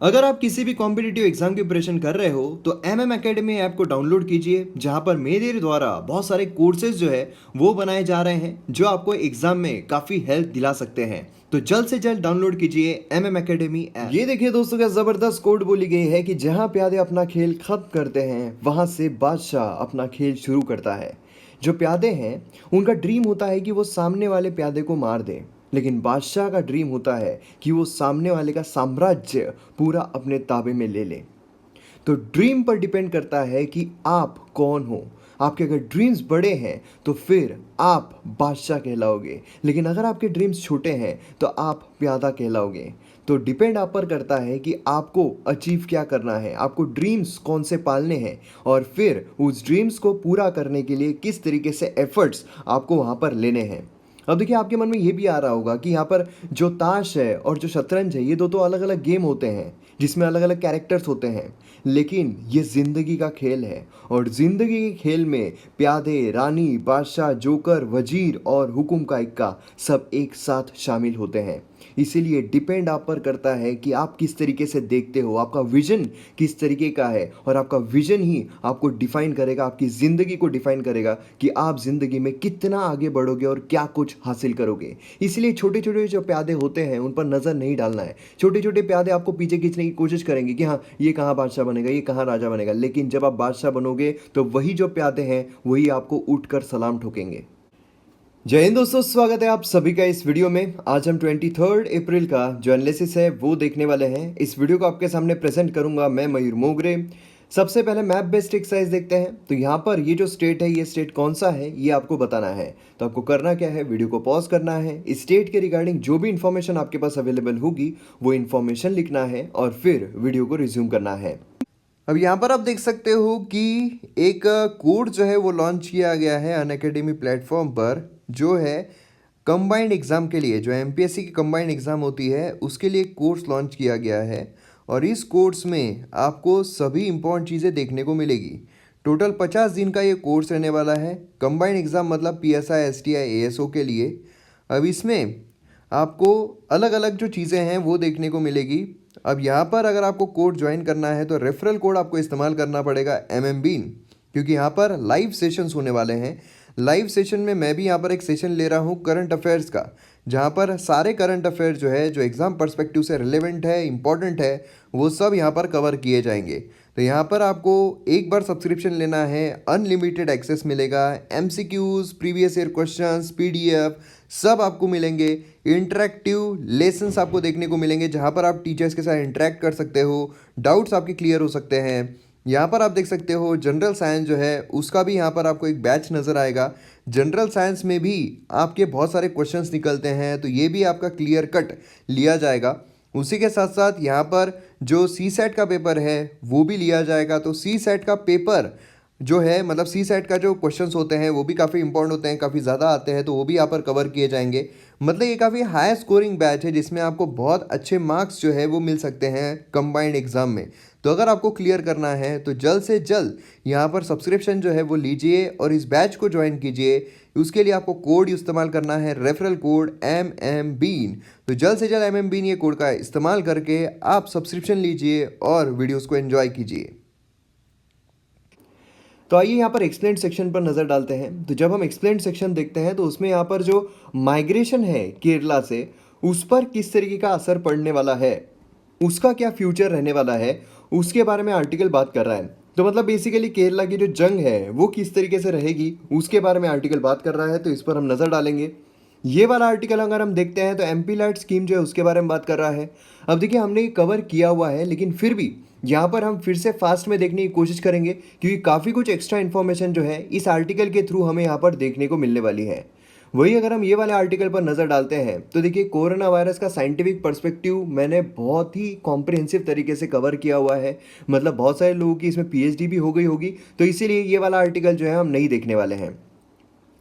अगर आप किसी भी कॉम्पिटिटिव एग्जाम की प्रिपरेशन कर रहे हो तो एमएम एकेडमी ऐप को डाउनलोड कीजिए, जहां पर मेरे द्वारा बहुत सारे कोर्सेज जो है वो बनाए जा रहे हैं जो आपको एग्जाम में काफ़ी हेल्प दिला सकते हैं। तो जल्द से जल्द डाउनलोड कीजिए एमएम एकेडमी ऐप। ये देखिए दोस्तों, क्या ज़बरदस्त कोड बोली गई है कि जहां प्यादे अपना खेल खत्म करते हैं वहां से बादशाह अपना खेल शुरू करता है। जो प्यादे हैं उनका ड्रीम होता है कि वो सामने वाले प्यादे को मार दें, लेकिन बादशाह का ड्रीम होता है कि वो सामने वाले का साम्राज्य पूरा अपने ताबे में ले ले। तो ड्रीम पर डिपेंड करता है कि आप कौन हो। आपके अगर ड्रीम्स बड़े हैं तो फिर आप बादशाह कहलाओगे, लेकिन अगर आपके ड्रीम्स छोटे हैं तो आप प्यादा कहलाओगे। तो डिपेंड आप पर करता है कि आपको अचीव क्या करना है, आपको ड्रीम्स कौन से पालने हैं, और फिर उस ड्रीम्स को पूरा करने के लिए किस तरीके से एफर्ट्स आपको वहाँ पर लेने हैं। अब देखिए, आपके मन में ये भी आ रहा होगा कि यहाँ पर जो ताश है और जो शतरंज है, ये दो तो अलग अलग गेम होते हैं जिसमें अलग अलग कैरेक्टर्स होते हैं, लेकिन ये ज़िंदगी का खेल है। और ज़िंदगी के खेल में प्यादे, रानी, बादशाह, जोकर, वजीर और हुकुम का इक्का सब एक साथ शामिल होते हैं। इसीलिए डिपेंड आप पर करता है कि आप किस तरीके से देखते हो, आपका विजन किस तरीके का है, और आपका विजन ही आपको डिफाइन करेगा, आपकी ज़िंदगी को डिफाइन करेगा कि आप ज़िंदगी में कितना आगे बढ़ोगे और क्या कुछ हासिल करोगे। इसलिए छोटे छोटे जो प्यादे होते हैं उन पर नज़र नहीं डालना है। छोटे छोटे प्यादे आपको पीछे खींचने की कोशिश करेंगे कि हाँ, ये कहाँ बादशाह बनेगा, ये कहाँ राजा बनेगा, लेकिन जब आप बादशाह बनोगे तो वही जो प्यादे हैं वही आपको उठकर सलाम ठोकेंगे। जय हिंद दोस्तों, स्वागत है आप सभी का इस वीडियो में। आज हम 23 अप्रैल का जो एनालिसिस है वो देखने वाले हैं। इस वीडियो को आपके सामने प्रेजेंट करूंगा मैं, मयूर मोगरे। सबसे पहले मैप बेस्ड एक्सरसाइज देखते हैं। तो यहाँ पर ये जो स्टेट है, ये स्टेट कौन सा है ये आपको बताना है। तो आपको करना क्या है, वीडियो को पॉज करना है, इस स्टेट के रिगार्डिंग जो भी इन्फॉर्मेशन आपके पास अवेलेबल होगी वो इन्फॉर्मेशन लिखना है और फिर वीडियो को रिज्यूम करना है। अब यहाँ पर आप देख सकते हो कि एक कोड जो है वो लॉन्च किया गया है अनअकैडमी प्लेटफॉर्म पर, जो है कंबाइंड एग्ज़ाम के लिए, जो एमपीएससी की कंबाइंड एग्ज़ाम होती है उसके लिए कोर्स लॉन्च किया गया है। और इस कोर्स में आपको सभी इंपॉर्टेंट चीज़ें देखने को मिलेगी। टोटल 50 दिन का ये कोर्स रहने वाला है। कंबाइंड एग्ज़ाम मतलब पीएसआई, एसटीआई, एएसओ के लिए। अब इसमें आपको अलग अलग जो चीज़ें हैं वो देखने को मिलेगी। अब यहाँ पर अगर आपको कोड ज्वाइन करना है तो रेफरल कोड आपको इस्तेमाल करना पड़ेगा MMBean, क्योंकि यहाँ पर लाइव सेशंस होने वाले हैं। लाइव सेशन में मैं भी यहाँ पर एक सेशन ले रहा हूँ करंट अफेयर्स का, जहाँ पर सारे करंट अफेयर्स जो है, जो एग्ज़ाम पर्सपेक्टिव से रिलेवेंट है, इंपॉर्टेंट है, वो सब यहाँ पर कवर किए जाएंगे। तो यहाँ पर आपको एक बार सब्सक्रिप्शन लेना है, अनलिमिटेड एक्सेस मिलेगा, MCQs, previous year questions, PDF सब आपको मिलेंगे। इंटरेक्टिव लेसन्स आपको देखने को मिलेंगे, जहाँ पर आप टीचर्स के साथ इंटरेक्ट कर सकते हो, डाउट्स आपके क्लियर हो सकते हैं। यहाँ पर आप देख सकते हो जनरल साइंस जो है उसका भी यहाँ पर आपको एक बैच नज़र आएगा। जनरल साइंस में भी आपके बहुत सारे क्वेश्चंस निकलते हैं, तो ये भी आपका क्लियर कट लिया जाएगा। उसी के साथ साथ यहाँ पर जो CSAT का पेपर है वो भी लिया जाएगा। तो CSAT का पेपर जो है, मतलब CSAT का जो क्वेश्चंस होते हैं वो भी काफ़ी इंपॉर्टेंट होते हैं, काफ़ी ज़्यादा आते हैं, तो वो भी यहाँ पर कवर किए जाएंगे। मतलब ये काफ़ी हाई स्कोरिंग बैच है जिसमें आपको बहुत अच्छे मार्क्स जो है वो मिल सकते हैं कंबाइंड एग्ज़ाम में। तो अगर आपको क्लियर करना है तो जल्द से जल्द यहाँ पर सब्सक्रिप्शन जो है वो लीजिए और इस बैच को ज्वाइन कीजिए। उसके लिए आपको कोड इस्तेमाल करना है, रेफरल कोड MMBean। तो जल्द से जल्द MMBean ये कोड का इस्तेमाल करके आप सब्सक्रिप्शन लीजिए और वीडियोज़ को एंजॉय कीजिए। तो आइए यहाँ पर एक्सप्लेन सेक्शन पर नज़र डालते हैं। तो जब हम एक्सप्लेन सेक्शन देखते हैं तो उसमें यहाँ पर जो माइग्रेशन है केरला से, उस पर किस तरीके का असर पड़ने वाला है, उसका क्या फ्यूचर रहने वाला है, उसके बारे में आर्टिकल बात कर रहा है। तो मतलब बेसिकली केरला की जो जंग है वो किस तरीके से रहेगी उसके बारे में आर्टिकल बात कर रहा है, तो इस पर हम नज़र डालेंगे। ये वाला आर्टिकल अगर हम देखते हैं तो MP लाइट स्कीम जो है उसके बारे में बात कर रहा है। अब देखिए, हमने ये कवर किया हुआ है, लेकिन फिर भी यहाँ पर हम फिर से फास्ट में देखने की कोशिश करेंगे, क्योंकि काफ़ी कुछ एक्स्ट्रा इन्फॉर्मेशन जो है इस आर्टिकल के थ्रू हमें यहाँ पर देखने को मिलने वाली है। वही अगर हम ये वाले आर्टिकल पर नज़र डालते हैं तो देखिए, कोरोना वायरस का साइंटिफिक पर्सपेक्टिव मैंने बहुत ही कॉम्प्रिहेंसिव तरीके से कवर किया हुआ है। मतलब बहुत सारे लोगों की इसमें PhD भी हो गई होगी, तो इसीलिए ये वाला आर्टिकल जो है हम नहीं देखने वाले हैं।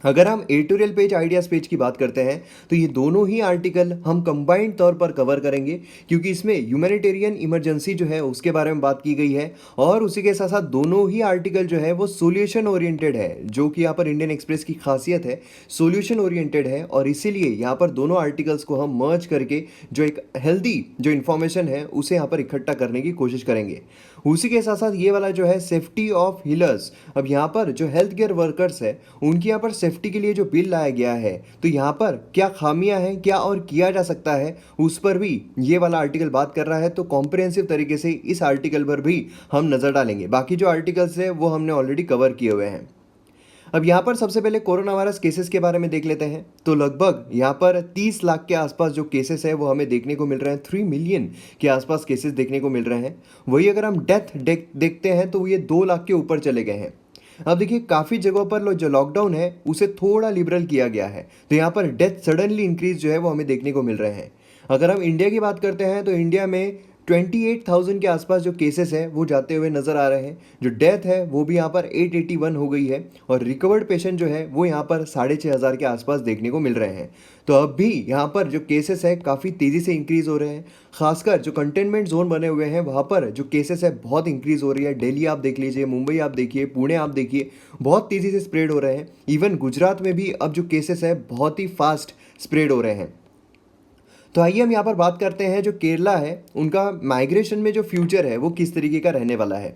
अगर हम एडिटोरियल पेज आइडियाज पेज की बात करते हैं तो ये दोनों ही आर्टिकल हम कंबाइंड तौर पर कवर करेंगे, क्योंकि इसमें ह्यूमैनिटेरियन इमरजेंसी जो है उसके बारे में बात की गई है और उसी के साथ साथ दोनों ही आर्टिकल जो है वो सोल्यूशन ओरिएंटेड है, जो कि यहाँ पर इंडियन एक्सप्रेस की खासियत है, सोल्यूशन ओरिएंटेड है। और इसीलिए यहाँ पर दोनों आर्टिकल्स को हम मर्ज करके जो एक हेल्दी जो इन्फॉर्मेशन है उसे यहाँ पर इकट्ठा करने की कोशिश करेंगे। उसी के साथ साथ ये वाला जो है सेफ्टी ऑफ हीलर्स, अब यहाँ पर जो हेल्थ केयर वर्कर्स है उनकी यहाँ पर सेफ्टी के लिए जो बिल लाया गया है, तो यहाँ पर क्या खामियां हैं, क्या और किया जा सकता है, उस पर भी ये वाला आर्टिकल बात कर रहा है। तो कॉम्प्रिहेंसिव तरीके से इस आर्टिकल पर भी हम नज़र डालेंगे। बाकी जो आर्टिकल्स है वो हमने ऑलरेडी कवर किए हुए हैं। अब यहाँ पर सबसे पहले कोरोना वायरस केसेस के बारे में देख लेते हैं। तो लगभग यहाँ पर 30 लाख के आसपास जो केसेस है वो हमें देखने को मिल रहे हैं, 3 मिलियन के आसपास केसेस देखने को मिल रहे हैं। वही अगर हम डेथ देखते हैं तो ये 2 लाख के ऊपर चले गए हैं। अब देखिए काफ़ी जगहों पर जो लॉकडाउन है उसे थोड़ा लिबरल किया गया है, तो यहाँ पर डेथ सडनली इंक्रीज जो है वो हमें देखने को मिल रहे हैं। अगर हम इंडिया की बात करते हैं तो इंडिया में 28,000 के आसपास जो केसेस है वो जाते हुए नज़र आ रहे हैं। जो डेथ है वो भी यहाँ पर 881 हो गई है और रिकवर्ड पेशेंट जो है वो यहाँ पर 6,500 के आसपास देखने को मिल रहे हैं। तो अब भी यहाँ पर जो केसेस है काफ़ी तेज़ी से इंक्रीज हो रहे हैं। खासकर जो कंटेनमेंट जोन बने हुए हैं वहाँ पर जो केसेस है बहुत इंक्रीज हो रही है। दिल्ली आप देख लीजिए, मुंबई आप देखिए, पुणे आप देखिए, बहुत तेज़ी से स्प्रेड हो रहे हैं। इवन गुजरात में भी अब जो केसेस है बहुत ही फास्ट स्प्रेड हो रहे हैं। तो आइए हम यहाँ पर बात करते हैं जो केरला है उनका माइग्रेशन में जो फ्यूचर है वो किस तरीके का रहने वाला है।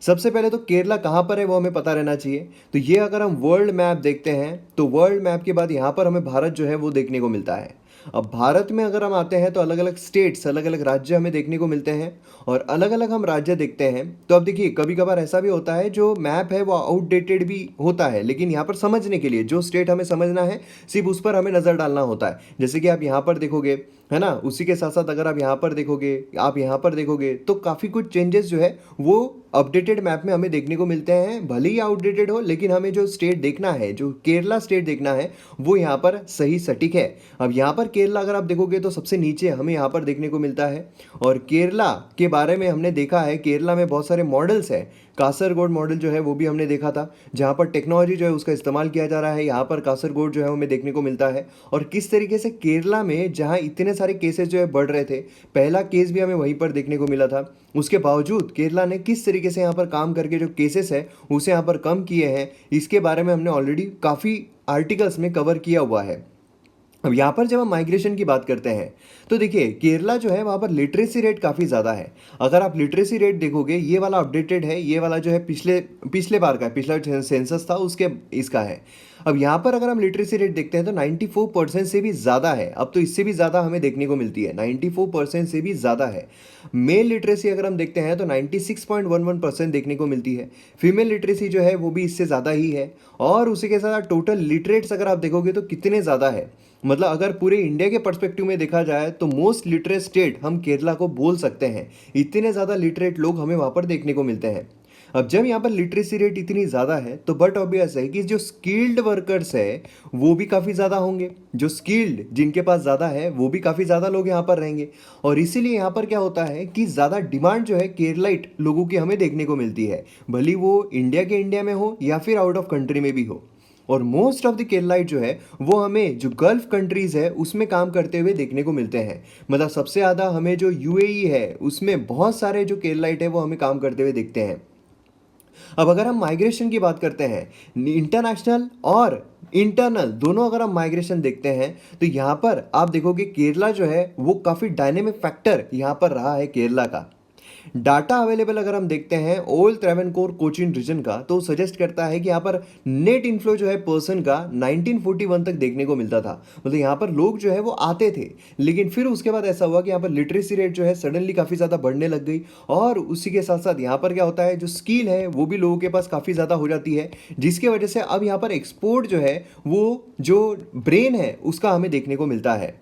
सबसे पहले तो केरला कहाँ पर है वो हमें पता रहना चाहिए। तो ये अगर हम वर्ल्ड मैप देखते हैं तो वर्ल्ड मैप के बाद यहाँ पर हमें भारत जो है वो देखने को मिलता है। अब भारत में अगर हम आते हैं तो अलग अलग स्टेट्स, अलग अलग राज्य हमें देखने को मिलते हैं और अलग अलग हम राज्य देखते हैं। तो अब देखिए कभी कभार ऐसा भी होता है जो मैप है वो आउटडेटेड भी होता है, लेकिन यहाँ पर समझने के लिए जो स्टेट हमें समझना है सिर्फ उस पर हमें नज़र डालना होता है। जैसे कि आप यहाँ पर देखोगे, है ना, उसी के साथ साथ अगर आप यहाँ पर देखोगे, आप यहाँ पर देखोगे तो काफ़ी कुछ चेंजेस जो है वो अपडेटेड मैप में हमें देखने को मिलते हैं। भले ही आउटडेटेड हो लेकिन हमें जो स्टेट देखना है, जो केरला स्टेट देखना है, वो यहाँ पर सही सटीक है। अब यहाँ पर केरला अगर आप देखोगे तो सबसे नीचे हमें यहाँ पर देखने को मिलता है। और केरला के बारे में हमने देखा है, केरला में बहुत सारे मॉडल्स हैं। कासरगोड मॉडल जो है वो भी हमने देखा था, जहाँ पर टेक्नोलॉजी जो है उसका इस्तेमाल किया जा रहा है। यहाँ पर कासरगोड जो है हमें देखने को मिलता है। और किस तरीके से केरला में जहाँ इतने सारे केसेस जो है बढ़ रहे थे, पहला केस भी हमें वहीं पर देखने को मिला था, उसके बावजूद केरला ने किस तरीके से यहाँ पर काम करके जो केसेस है उसे यहाँ पर कम किए हैं, इसके बारे में हमने ऑलरेडी काफ़ी आर्टिकल्स में कवर किया हुआ है। अब यहाँ पर जब हम माइग्रेशन की बात करते हैं तो देखिए केरला जो है वहाँ पर लिटरेसी रेट काफ़ी ज़्यादा है। अगर आप लिटरेसी रेट देखोगे, ये वाला अपडेटेड है, ये वाला जो है पिछले पिछले बार का है, पिछला जो सेंसस था उसके इसका है। अब यहाँ पर अगर हम लिटरेसी रेट देखते हैं तो 94% से भी ज़्यादा है। अब तो इससे भी ज़्यादा हमें देखने को मिलती है, 94% से भी ज़्यादा है। मेल लिटरेसी अगर हम देखते हैं तो 96.11% देखने को मिलती है। फीमेल लिटरेसी जो है वो भी इससे ज़्यादा ही है। और उसी के साथ टोटल लिटरेट्स अगर आप देखोगे तो कितने ज़्यादा है, मतलब अगर पूरे इंडिया के पर्सपेक्टिव में देखा जाए तो मोस्ट लिटरेट स्टेट हम केरला को बोल सकते हैं। इतने ज़्यादा लिटरेट लोग हमें वहाँ पर देखने को मिलते हैं। अब जब यहाँ पर लिटरेसी रेट इतनी ज़्यादा है तो बट ऑब्वियस है कि जो स्किल्ड वर्कर्स है वो भी काफ़ी ज़्यादा होंगे। जो स्किल्ड जिनके पास ज़्यादा है वो भी काफ़ी ज़्यादा लोग यहाँ पर रहेंगे। और इसीलिए यहाँ पर क्या होता है कि ज़्यादा डिमांड जो है केरलाइट लोगों की हमें देखने को मिलती है, भले वो इंडिया में हो या फिर आउट ऑफ कंट्री में भी हो। और मोस्ट ऑफ द केरलाइट जो है वो हमें जो गल्फ कंट्रीज़ है उसमें काम करते हुए देखने को मिलते हैं। मतलब सबसे ज़्यादा हमें जो यूएई है उसमें बहुत सारे जो केरलाइट है वो हमें काम करते हुए दिखते हैं। अब अगर हम माइग्रेशन की बात करते हैं, इंटरनेशनल और इंटरनल दोनों अगर हम माइग्रेशन देखते हैं तो यहाँ पर आप देखोगे केरला जो है वो काफ़ी डायनेमिक फैक्टर यहाँ पर रहा है केरला का। डाटा अवेलेबल अगर हम देखते हैं ओल्ड ट्रेवनकोर कोचीन रीजन का तो सजेस्ट करता है कि यहाँ पर नेट इन्फ्लो जो है पर्सन का 1941 तक देखने को मिलता था। मतलब यहाँ पर लोग जो है वो आते थे, लेकिन फिर उसके बाद ऐसा हुआ कि यहाँ पर लिटरेसी रेट जो है सडनली काफ़ी ज़्यादा बढ़ने लग गई। और उसी के साथ साथ यहाँ पर क्या होता है, जो स्किल है वो भी लोगों के पास काफ़ी ज़्यादा हो जाती है, जिसकी वजह से अब यहाँ पर एक्सपोर्ट जो है वो जो ब्रेन है उसका हमें देखने को मिलता है।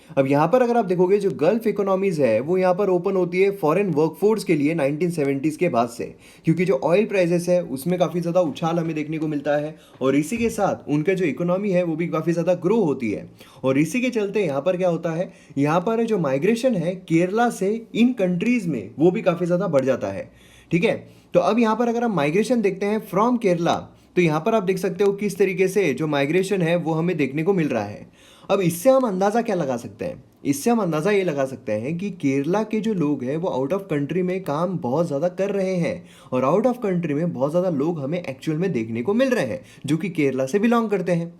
अब यहाँ पर अगर आप देखोगे जो गल्फ इकोनॉमीज है वो यहाँ पर ओपन होती है फॉरेन वर्कफोर्स के लिए 1970s के बाद से, क्योंकि जो ऑयल प्राइसेस है उसमें काफ़ी ज़्यादा उछाल हमें देखने को मिलता है और इसी के साथ उनका जो इकोनॉमी है वो भी काफ़ी ज़्यादा ग्रो होती है। और इसी के चलते यहाँ पर क्या होता है, यहाँ पर जो माइग्रेशन है केरला से इन कंट्रीज़ में वो भी काफ़ी ज़्यादा बढ़ जाता है। ठीक है, तो अब यहाँ पर अगर हम माइग्रेशन देखते हैं फ्रॉम केरला तो यहाँ पर आप देख सकते हो किस तरीके से जो माइग्रेशन है वो हमें देखने को मिल रहा है। अब इससे हम अंदाज़ा क्या लगा सकते हैं? इससे हम अंदाज़ा ये लगा सकते हैं कि केरला के जो लोग हैं वो आउट ऑफ कंट्री में काम बहुत ज़्यादा कर रहे हैं, और आउट ऑफ कंट्री में बहुत ज़्यादा लोग हमें एक्चुअल में देखने को मिल रहे हैं जो कि केरला से बिलोंग करते हैं।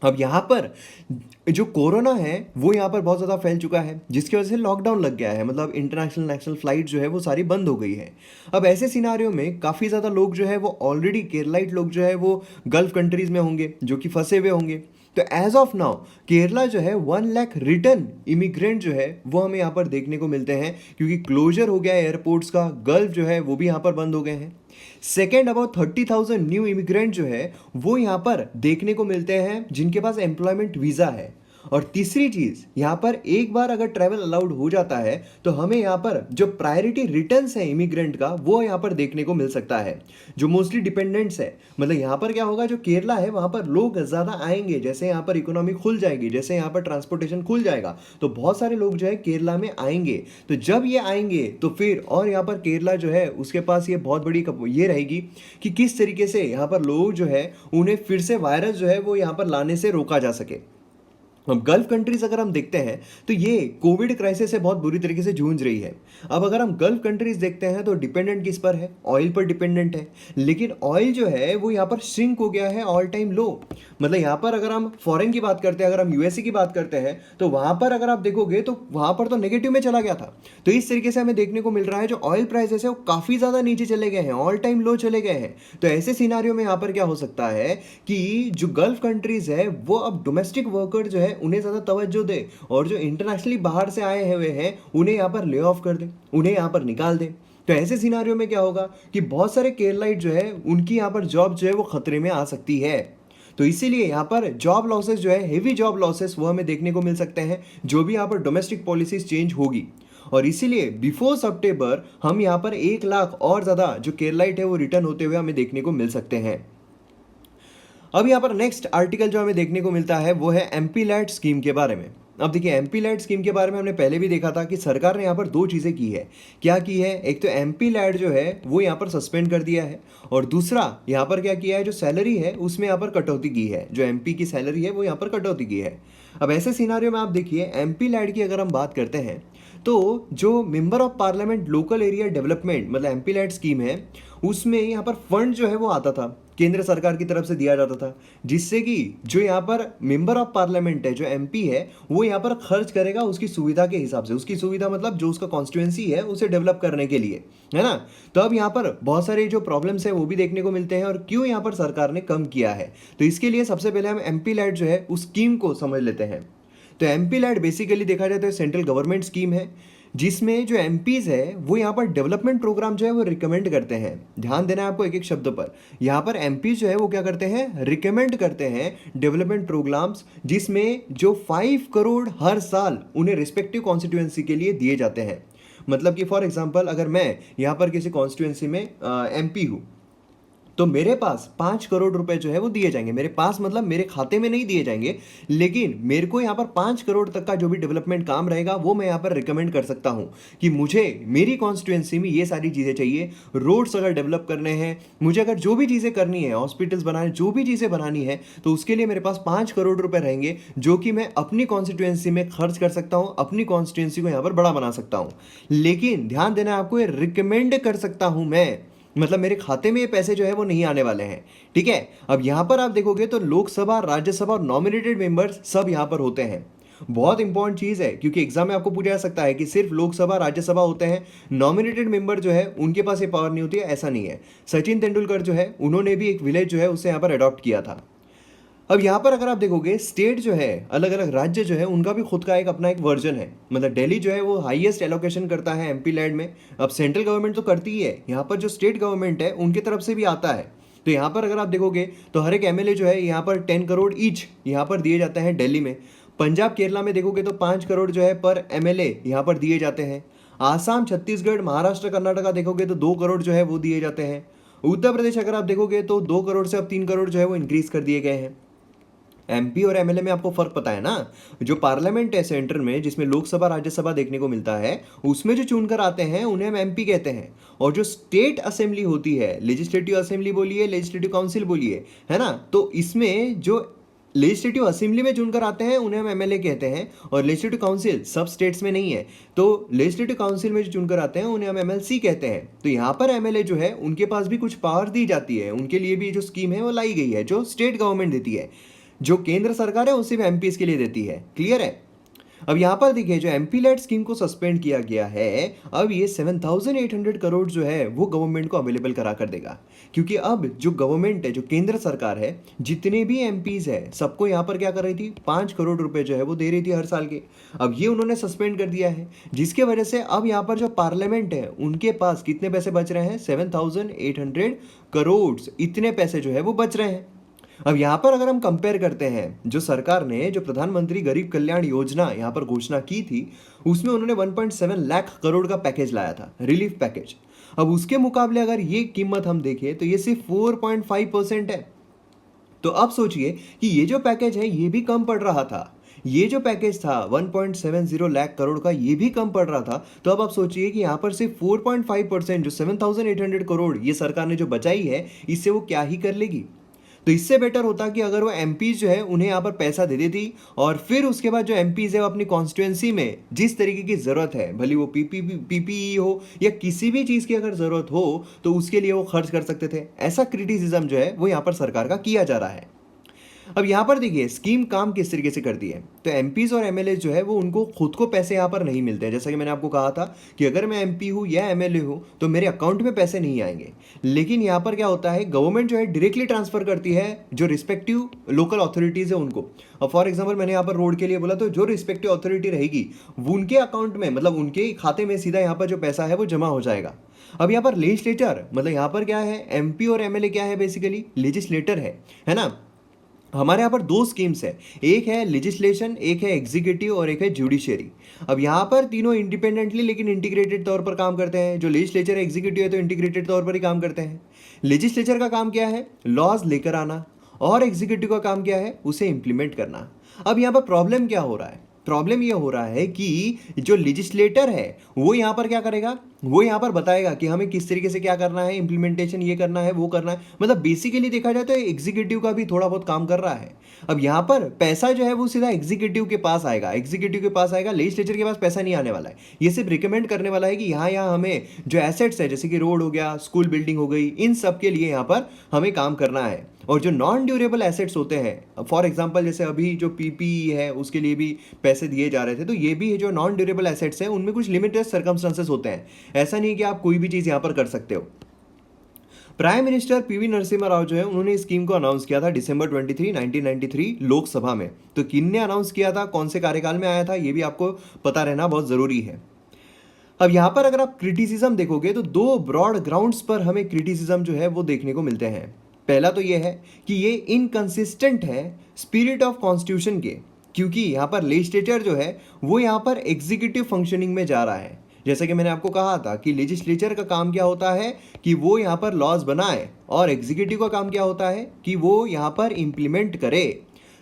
अब यहाँ पर जो कोरोना है वो यहाँ पर बहुत ज़्यादा फैल चुका है, जिसकी वजह से लॉकडाउन लग गया है, मतलब इंटरनेशनल नेशनल फ्लाइट जो है वो सारी बंद हो गई है। अब ऐसे सिनारियों में काफ़ी ज़्यादा लोग जो है वो ऑलरेडी केरलाइट लोग जो है वो गल्फ कंट्रीज़ में होंगे जो कि फंसे हुए होंगे। तो एज ऑफ नाउ केरला जो है 1 लाख रिटर्न इमिग्रेंट जो है वो हमें यहाँ पर देखने को मिलते हैं, क्योंकि क्लोजर हो गया है एयरपोर्ट्स का, गल्फ जो है वो भी यहाँ पर बंद हो गए हैं। सेकेंड, अबाउट 30,000 न्यू इमिग्रेंट जो है वो यहाँ पर देखने को मिलते हैं जिनके पास एम्प्लॉयमेंट वीज़ा है। और तीसरी चीज़, यहाँ पर एक बार अगर ट्रैवल अलाउड हो जाता है तो हमें यहाँ पर जो प्रायोरिटी रिटर्न्स है इमिग्रेंट का वो यहाँ पर देखने को मिल सकता है, जो मोस्टली डिपेंडेंट्स है। मतलब यहाँ पर क्या होगा, जो केरला है वहाँ पर लोग ज़्यादा आएंगे, जैसे यहाँ पर इकोनॉमी खुल जाएगी, जैसे यहाँ पर ट्रांसपोर्टेशन खुल जाएगा तो बहुत सारे लोग जो है केरला में आएंगे। तो जब ये आएंगे तो फिर और यहाँ पर केरला जो है उसके पास ये बहुत बड़ी ये रहेगी कि किस तरीके से यहाँ पर लोग जो है उन्हें फिर से वायरस जो है वो यहाँ पर लाने से रोका जा सके। अब गल्फ कंट्रीज अगर हम देखते हैं तो ये कोविड क्राइसिस से बहुत बुरी तरीके से जूझ रही है। अब अगर हम गल्फ कंट्रीज देखते हैं तो डिपेंडेंट किस पर है? ऑयल पर डिपेंडेंट है, लेकिन ऑयल जो है वो यहाँ पर श्रिंक हो गया है ऑल टाइम लो। मतलब यहाँ पर अगर हम फॉरेन की बात करते हैं, अगर हम यूएसए की बात करते हैं तो वहाँ पर अगर आप देखोगे तो वहाँ पर तो नेगेटिव में चला गया था। तो इस तरीके से हमें देखने को मिल रहा है जो ऑयल प्राइसेस है वो काफ़ी ज़्यादा नीचे चले गए हैं, ऑल टाइम लो चले गए हैं। तो ऐसे सिनारियों में यहाँ पर क्या हो सकता है कि जो गल्फ कंट्रीज है वो अब डोमेस्टिक वर्कर जो है उन्हें ज़्यादा तवज्जो दे, और जो इंटरनेशनली बाहर से आए हुए हैं उन्हें यहाँ पर ले ऑफ कर दे, उन्हें यहाँ पर निकाल दे। तो ऐसे सिनारियों में क्या होगा कि बहुत सारे केरलाइट जो है उनकी यहाँ पर जॉब जो है वो खतरे में आ सकती है। तो इसीलिए यहाँ पर जॉब लॉसेस जो है, हेवी जॉब लॉसेस वो हमें देखने को मिल सकते हैं जो भी यहाँ पर डोमेस्टिक पॉलिसीज चेंज होगी। और इसीलिए बिफोर सितंबर हम यहाँ पर 1 लाख और ज़्यादा जो केरलाइट है वो रिटर्न होते हुए हमें देखने को मिल सकते हैं। अब यहाँ पर नेक्स्ट आर्टिकल जो हमें देखने को मिलता है वो है एमपी लैड स्कीम के बारे में। अब देखिए एमपी लैड स्कीम के बारे में हमने पहले भी देखा था कि सरकार ने यहाँ पर दो चीज़ें की है। क्या की है? एक तो एमपी लैड जो है वो यहाँ पर सस्पेंड कर दिया है, और दूसरा यहाँ पर क्या किया है, जो सैलरी है उसमें यहाँ पर कटौती की है, जो एमपी की सैलरी है वो यहाँ पर कटौती की है। अब ऐसे सिनारियो में आप देखिए एमपी लैड की अगर हम बात करते हैं तो जो member of parliament local area development मतलब एमपी लैड स्कीम है उसमें यहाँ पर फंड जो है वो आता था, केंद्र सरकार की तरफ से दिया जाता था, जिससे कि जो यहाँ पर मेंबर ऑफ पार्लियामेंट है, जो एमपी है, वो यहाँ पर खर्च करेगा उसकी सुविधा के हिसाब से। उसकी सुविधा मतलब जो उसका कॉन्स्टिट्यूएंसी है उसे डेवलप करने के लिए, है ना। तो अब यहाँ पर बहुत सारे जो प्रॉब्लम्स है वो भी देखने को मिलते हैं, और क्यों यहाँ पर सरकार ने कम किया है। तो इसके लिए सबसे पहले हम एमपी लैड जो है उस स्कीम को समझ लेते हैं। तो एमपी लैड बेसिकली देखा जाए तो सेंट्रल गवर्नमेंट स्कीम है, जिसमें जो एमपीज है वो यहाँ पर डेवलपमेंट प्रोग्राम जो है वो रिकमेंड करते हैं। ध्यान देना है आपको एक एक शब्द पर। यहाँ पर एमपी जो है वो क्या करते हैं, रिकमेंड करते हैं डेवलपमेंट प्रोग्राम्स, जिसमें जो 5 करोड़ हर साल उन्हें रिस्पेक्टिव कॉन्स्टिट्यूएंसी के लिए दिए जाते हैं। मतलब कि फॉर एग्जांपल अगर मैं यहाँ पर किसी कॉन्स्टिट्यूएंसी में एमपी हूँ तो मेरे पास 5 करोड़ रुपए जो है वो दिए जाएंगे। मेरे पास मतलब मेरे खाते में नहीं दिए जाएंगे, लेकिन मेरे को यहाँ पर 5 करोड़ तक का जो भी डेवलपमेंट काम रहेगा वो मैं यहाँ पर रिकमेंड कर सकता हूँ कि मुझे मेरी कॉन्स्टिट्यूएंसी में ये सारी चीज़ें चाहिए। रोड्स अगर डेवलप करने हैं, मुझे अगर जो भी चीज़ें करनी है, हॉस्पिटल्स बनाने, जो भी चीज़ें बनानी है, तो उसके लिए मेरे पास 5 करोड़ रुपए रहेंगे जो कि मैं अपनी कॉन्स्टिट्यूएंसी में खर्च कर सकता हूँ, अपनी कॉन्स्टिट्यूएंसी को यहाँ पर बड़ा बना सकता हूँ। लेकिन ध्यान देना आपको, ये रिकमेंड कर सकता हूँ मैं, मतलब मेरे खाते में ये पैसे जो है वो नहीं आने वाले हैं। ठीक है। अब यहाँ पर आप देखोगे तो लोकसभा, राज्यसभा और नॉमिनेटेड मेंबर्स सब यहाँ पर होते हैं। बहुत इंपॉर्टेंट चीज़ है, क्योंकि एग्जाम में आपको पूछा जा सकता है कि सिर्फ लोकसभा राज्यसभा होते हैं, नॉमिनेटेड मेंबर जो है उनके पास ये पावर नहीं होती है। ऐसा नहीं है। सचिन तेंदुलकर जो है उन्होंने भी एक विलेज जो है उसे यहाँ पर अडॉप्ट किया था। अब यहाँ पर अगर आप देखोगे स्टेट जो है, अलग अलग राज्य जो है, उनका भी खुद का एक अपना एक वर्जन है। मतलब दिल्ली जो है वो हाईएस्ट एलोकेशन करता है एमपी लैड में। अब सेंट्रल गवर्नमेंट तो करती ही है, यहाँ पर जो स्टेट गवर्नमेंट है उनकी तरफ से भी आता है। तो यहाँ पर अगर आप देखोगे तो हर एक एमएलए जो है यहाँ पर 10 करोड़ ईच यहाँ पर दिए जाते हैं दिल्ली में। पंजाब केरला में देखोगे तो 5 करोड़ जो है पर एमएलए यहाँ पर दिए जाते हैं। आसाम, छत्तीसगढ़, महाराष्ट्र, कर्नाटका देखोगे तो 2 करोड़ जो है वो दिए जाते हैं। उत्तर प्रदेश अगर आप देखोगे तो 2 करोड़ से अब 3 करोड़ जो है वो इंक्रीज कर दिए गए हैं। एमपी और एमएलए में आपको फर्क पता है ना। जो पार्लियामेंट है सेंटर में, जिसमें लोकसभा राज्यसभा देखने को मिलता है, उसमें जो चुनकर आते हैं उन्हें हम एमपी कहते हैं। और जो स्टेट असेंबली होती है, लेजिस्लेटिव असेंबली बोलिए, लेजिस्लेटिव काउंसिल बोलिए, है ना, तो इसमें जो लेजिस्लेटिव असेंबली में चुनकर आते हैं उन्हें हम एमएलए कहते हैं। और लेजिस्लेटिव काउंसिल सब स्टेट्स में नहीं है, तो लेजिस्लेटिव काउंसिल में जो चुनकर आते हैं उन्हें हम एमएलसी कहते हैं। तो यहाँ पर एमएलए जो है उनके पास भी कुछ पावर दी जाती है, उनके लिए भी जो स्कीम है वो लाई गई है, जो स्टेट गवर्नमेंट देती है। जो केंद्र सरकार है वो सिर्फ एमपीज के लिए देती है। क्लियर है। अब यहाँ पर देखिए, जो एमपी लेड स्कीम को सस्पेंड किया गया है, अब ये 7,800 करोड़ जो है वो गवर्नमेंट को अवेलेबल करा कर देगा। क्योंकि अब जो गवर्नमेंट है, जो केंद्र सरकार है, जितने भी एमपीज है सबको यहाँ पर क्या कर रही थी, 5 करोड़ रुपए जो है वो दे रही थी हर साल के। अब ये उन्होंने सस्पेंड कर दिया है, जिसके वजह से अब यहाँ पर जो पार्लियामेंट है उनके पास कितने पैसे बच रहे हैं, 7,800 करोड़, इतने पैसे जो है वो बच रहे हैं। अब यहाँ पर अगर हम कंपेयर करते हैं, जो सरकार ने जो प्रधानमंत्री गरीब कल्याण योजना यहाँ पर घोषणा की थी, उसमें उन्होंने 1.7 लाख करोड़ का पैकेज लाया था, रिलीफ पैकेज। अब उसके मुकाबले अगर ये कीमत हम देखें तो ये सिर्फ 4.5% है। तो अब सोचिए कि ये जो पैकेज है ये भी कम पड़ रहा था, ये जो पैकेज था 1.70 लाख करोड़ का, ये भी कम पड़ रहा था। तो अब आप सोचिए कि यहाँ पर सिर्फ 4.5%, जो 7,800 करोड़ ये सरकार ने जो बचाई है, इससे वो क्या ही कर लेगी। तो इससे बेटर होता कि अगर वो एमपीज जो है उन्हें यहाँ पर पैसा दे देती, और फिर उसके बाद जो एमपीज है वो अपनी कॉन्स्टिट्यूएंसी में जिस तरीके की ज़रूरत है, भले वो पीपीई हो या किसी भी चीज़ की अगर ज़रूरत हो, तो उसके लिए वो खर्च कर सकते थे। ऐसा क्रिटिसिज्म जो है वो यहाँ पर सरकार का किया जा रहा है। अब यहाँ पर देखिए स्कीम काम किस तरीके से करती है। तो एमपीज और एमएलए जो है वो उनको खुद को पैसे यहाँ पर नहीं मिलते हैं। जैसा कि मैंने आपको कहा था कि अगर मैं एमपी हूँ या एमएलए हूँ तो मेरे अकाउंट में पैसे नहीं आएंगे। लेकिन यहाँ पर क्या होता है, गवर्नमेंट जो है डायरेक्टली ट्रांसफर करती है जो रिस्पेक्टिव लोकल अथॉरिटीज़ है उनको। अब फॉर एग्जाम्पल मैंने यहाँ पर रोड के लिए बोला, तो जो रिस्पेक्टिव अथॉरिटी रहेगी वो उनके अकाउंट में, मतलब उनके खाते में सीधा यहाँ पर जो पैसा है वो जमा हो जाएगा। अब यहाँ पर लेजिस्लेटर, मतलब यहाँ पर क्या है, एमपी और एमएलए क्या है, बेसिकली लेजिस्लेटर है ना। हमारे यहाँ पर दो स्कीम्स है, एक है लेजिस्लेशन, एक है एग्जीक्यूटिव और एक है जुडिशियरी। अब यहाँ पर तीनों इंडिपेंडेंटली लेकिन इंटीग्रेटेड तौर पर काम करते हैं। जो लेजिस्लेचर है, एग्जीक्यूटिव है, तो इंटीग्रेटेड तौर पर ही काम करते हैं। लेजिस्लेचर का काम क्या है, लॉज लेकर आना, और एग्जीक्यूटिव का काम क्या है, उसे इंप्लीमेंट करना। अब यहाँ पर प्रॉब्लम क्या हो रहा है, प्रॉब्लम ये हो रहा है कि जो लेजिस्लेटर है वो यहाँ पर क्या करेगा, वो यहाँ पर बताएगा कि हमें किस तरीके से क्या करना है, इंप्लीमेंटेशन ये करना है, वो करना है। मतलब बेसिकली देखा जाए तो एग्जीक्यूटिव का भी थोड़ा बहुत काम कर रहा है। अब यहाँ पर पैसा जो है वो सीधा एग्जीक्यूटिव के पास आएगा, एग्जीक्यूटिव के पास आएगा, लेजिस्लेचर के पास पैसा नहीं आने वाला है। ये सिर्फ रिकमेंड करने वाला है कि यहाँ यहाँ हमें जो एसेट्स है, जैसे कि रोड हो गया, स्कूल बिल्डिंग हो गई, इन सब के लिए यहाँ पर हमें काम करना है। और जो नॉन ड्यूरेबल एसेट्स होते हैं, फॉर एग्जांपल जैसे अभी जो पीपीई है उसके लिए भी पैसे दिए जा रहे थे, तो ये भी जो नॉन ड्यूरेबल एसेट्स हैं उनमें कुछ लिमिटेड सर्कमस्टांसेस होते हैं। ऐसा नहीं कि आप कोई भी चीज़ यहाँ पर कर सकते हो। Prime minister PV Narasimha Rao जो है उन्होंने इस स्कीम को अनाउंस किया था दिसंबर 23, 1993 लोकसभा में। तो किन ने अनाउंस किया था, कौन से कार्यकाल में आया था, ये भी आपको पता रहना बहुत ज़रूरी है। अब यहाँ पर अगर आप क्रिटिसिज्म देखोगे तो दो ब्रॉड ग्राउंड्स पर हमें क्रिटिसिज्म जो है वो देखने को मिलते हैं। पहला तो ये है कि ये इनकंसिस्टेंट है स्पिरिट ऑफ कॉन्स्टिट्यूशन के, क्योंकि यहाँ पर लेजिस्लेचर जो है वो यहाँ पर एग्जीक्यूटिव फंक्शनिंग में जा रहा है। जैसे कि मैंने आपको कहा था कि लेजिस्लेचर का काम क्या होता है कि वो यहाँ पर लॉज बनाए, और एग्जीक्यूटिव का काम क्या होता है कि वो यहाँ पर इम्प्लीमेंट करे।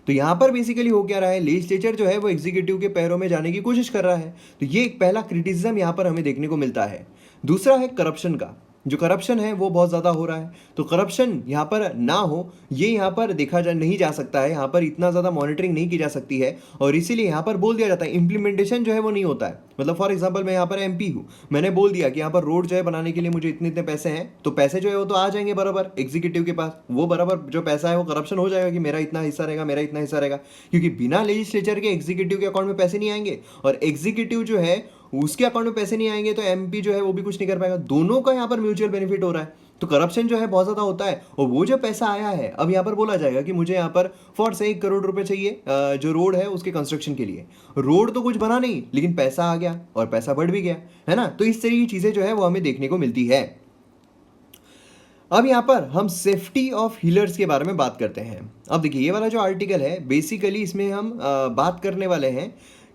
तो यहाँ पर बेसिकली हो क्या रहा है, लेजिस्लेचर जो है वो एग्जीक्यूटिव के पैरों में जाने की कोशिश कर रहा है। तो ये एक पहला क्रिटिसिज्म यहाँ पर हमें देखने को मिलता है। दूसरा है करप्शन का, जो करप्शन है वो बहुत ज़्यादा हो रहा है। तो करप्शन यहाँ पर ना हो, ये यहाँ पर देखा जा नहीं जा सकता है, यहाँ पर इतना ज़्यादा मॉनिटरिंग नहीं की जा सकती है, और इसीलिए यहाँ पर बोल दिया जाता है इम्प्लीमेंटेशन जो है वो नहीं होता है। मतलब फॉर एग्जांपल मैं यहाँ पर एमपी हूँ, मैंने बोल दिया कि यहाँ पर रोड जो है बनाने के लिए मुझे इतने इतने पैसे हैं, तो पैसे जो है वो तो आ जाएंगे बराबर एग्जीक्यूटिव के पास, वो बराबर जो पैसा है वो करप्शन हो जाएगा कि मेरा इतना हिस्सा रहेगा, मेरा इतना हिस्सा रहेगा। क्योंकि बिना लेजिस्लेचर के एग्जीक्यूटिव के अकाउंट में पैसे नहीं आएंगे, और एग्जीक्यूटिव जो है उसके अकाउंट में पैसे नहीं आएंगे, तो एमपी जो है वो भी कुछ नहीं कर पाएगा। दोनों का यहाँ पर म्यूचुअल बेनिफिट हो रहा है। तो करप्शन जो है बहुत ज़्यादा होता है, और वो जो पैसा आया है अब यहाँ पर बोला जाएगा कि मुझे यहाँ पर फॉर से 1 करोड़ रुपए चाहिए जो रोड है उसके कंस्ट्रक्शन के लिए। रोड तो कुछ बना नहीं, लेकिन पैसा आ गया और पैसा बढ़ भी गया, है ना। तो इस तरह की चीज़ें जो है वो हमें देखने को मिलती है। अब यहाँ पर हम सेफ्टी ऑफ हीलर्स के बारे में बात करते हैं। अब देखिए ये वाला जो आर्टिकल है बेसिकली इसमें हम बात करने वाले हैं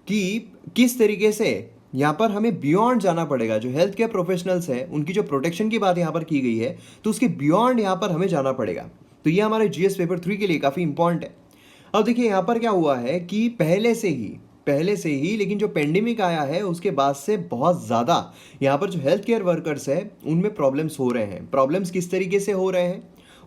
कि किस तरीके से यहाँ पर हमें बियॉन्ड जाना पड़ेगा। जो हेल्थ केयर प्रोफेशनल्स हैं उनकी जो प्रोटेक्शन की बात यहाँ पर की गई है, तो उसके बियॉन्ड यहाँ पर हमें जाना पड़ेगा। तो ये हमारे जीएस पेपर 3 के लिए काफ़ी इंपॉर्टेंट है। अब देखिए यहाँ पर क्या हुआ है कि पहले से ही लेकिन जो पेंडेमिक आया है उसके बाद से बहुत ज़्यादा यहाँ पर जो हेल्थ केयर वर्कर्स है उनमें प्रॉब्लम्स हो रहे हैं। प्रॉब्लम्स किस तरीके से हो रहे हैं?